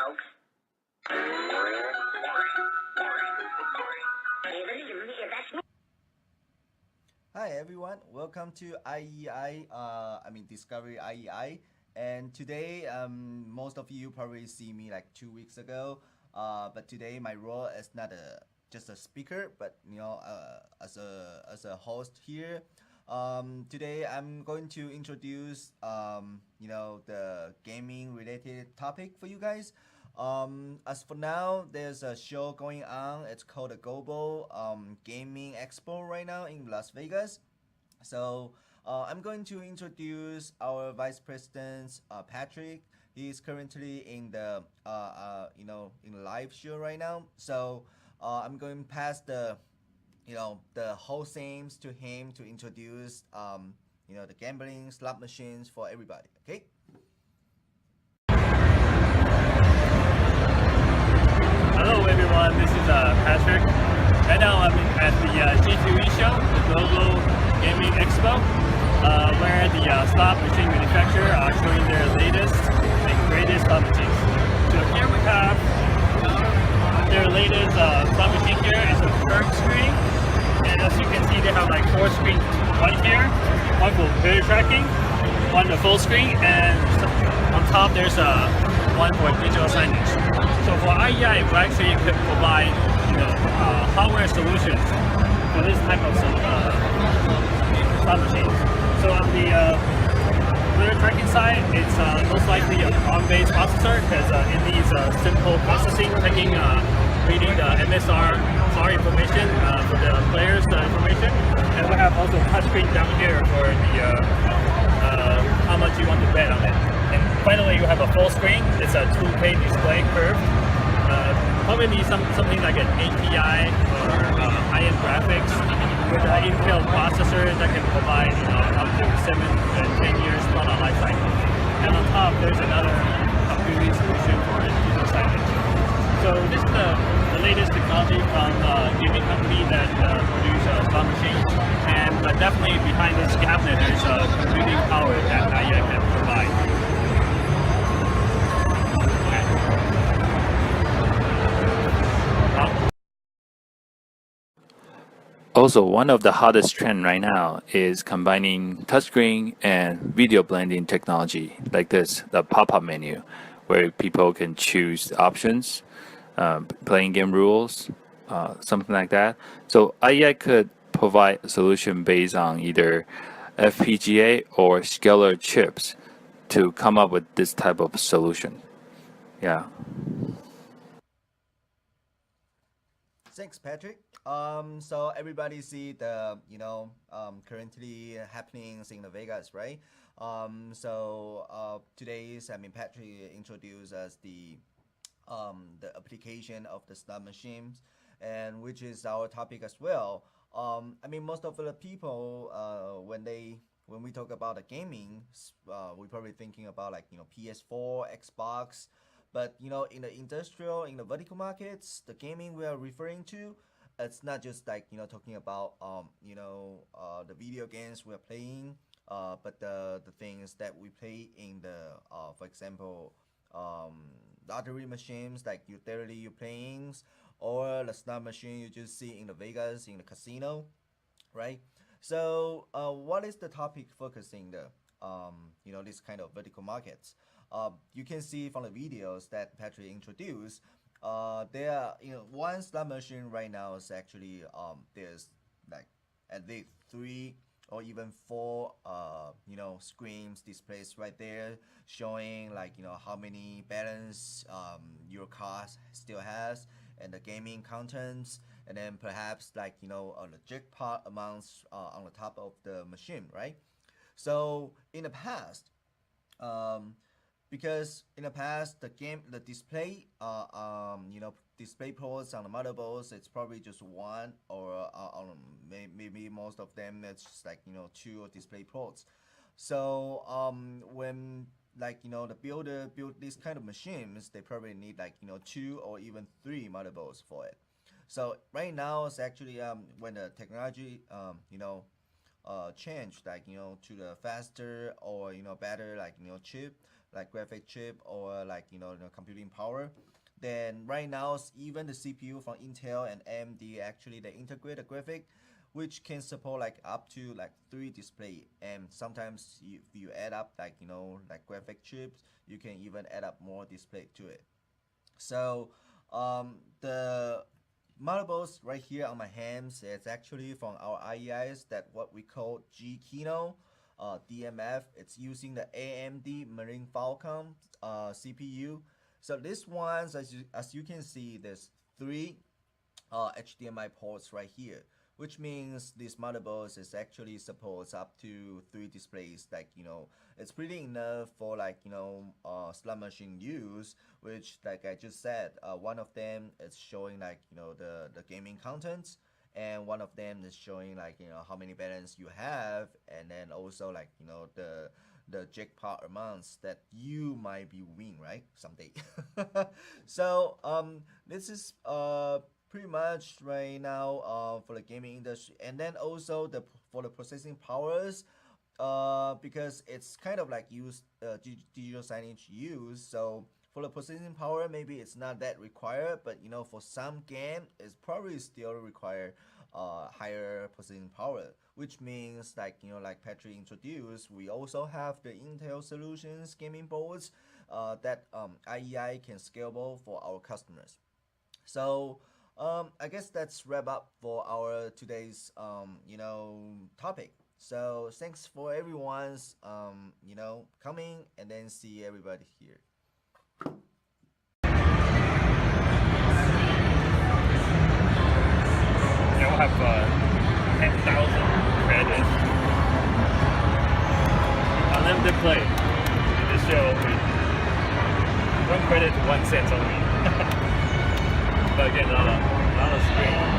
folks. Hi everyone, welcome to IEI, Discovery IEI. And today, most of you probably see me like 2 weeks ago. But today my role is not just a speaker, but as a host here. Today I'm going to introduce the gaming related topic for you guys. As for now, there's a show going on. It's called the Global Gaming Expo right now in Las Vegas. So I'm going to introduce our Vice President, Patrick. He's currently in the in the live show right now. So I'm going to pass the whole themes to him to introduce the gambling slot machines for everybody. Okay. Hello everyone, this is Patrick. Right now I'm at the G2E show, the Global Gaming Expo, where the slot machine manufacturer are showing their latest and greatest slot machines. So here we have their latest slot machine here. It's a curved screen, and as you can see they have like 4 screens right here, one for player tracking, one the full screen, and on top there's one for digital signage. So for IEI, we actually could provide hardware solutions for this type of slot machines. So on the player tracking side, it's most likely an ARM-based processor because it needs simple processing, reading the MSR information for the players' information. And we have also touchscreen down here for the how much you want to bet on it. And finally, you have a full screen. It's a 2K display curved. Probably need something like an API or high-end graphics with an Intel processor that can provide up to 7 and 10 years product life cycle. And on top, there's another computing solution for digital signage. So this is the latest technology from a gaming company that produce slot machines. And definitely behind this cabinet, there's computing power that IEI can provide. Also, one of the hottest trend right now is combining touchscreen and video blending technology like this, the pop-up menu, where people can choose options, playing game rules, something like that. So IEI could provide a solution based on either FPGA or scalar chips to come up with this type of solution. Yeah. Thanks, Patrick. So everybody see the currently happenings in the Vegas, right? Patrick introduced us the application of the slot machines, and which is our topic as well. Most of the people when we talk about the gaming, we're probably thinking about like PS4, Xbox. But in the industrial, in the vertical markets, the gaming we are referring to, it's not just like talking about the video games we're playing, but the things that we play in the for example, lottery machines like you're playing, or the slot machine you just see in the Vegas in the casino, right? So what is the topic focusing the this kind of vertical markets? You can see from the videos that Patrick introduced, there are one slot machine right now is actually there's like at least 3 or even 4 screens displays right there showing like how many balance your car still has and the gaming contents, and then perhaps like the jackpot amounts on the top of the machine, right? So in the past, because in the past the display display ports on the motherboards, it's probably just one, or maybe most of them it's just like 2 display ports. So when like the builder build these kind of machines, they probably need like 2 or even 3 motherboards for it. So right now it's actually when the technology change, like to the faster or better, like chip, like graphic chip, or like computing power. Then right now, even the CPU from Intel and AMD, actually they integrate a graphic which can support like up to like 3 display, and sometimes if you add up like like graphic chips, you can even add up more display to it. So the motherboards right here on my hands, it's actually from our IEIs, that what we call G Kino DMF. It's using the AMD Marine Falcon CPU. So this one's, as you can see, there's three HDMI ports right here, which means this motherboard is actually supports up to 3 displays. Like it's pretty enough for like slot machine use, which like I just said, one of them is showing like the gaming contents, and one of them is showing like how many balance you have, and then also like the jackpot amounts that you might be win right someday. So this is pretty much right now for the gaming industry, and then also for the processing powers, because it's kind of like digital signage use. So for the processing power, maybe it's not that required, but for some game it's probably still require higher processing power, which means like like Patrick introduced, we also have the Intel Solutions gaming boards that IEI can scalable for our customers. So I guess that's wrap up for our today's topic. So thanks for everyone's coming, and then see everybody here. Yeah, we'll have 10,000 credits. Unlimited play. In this show, one credit, 1 cent only. But again, not a screen.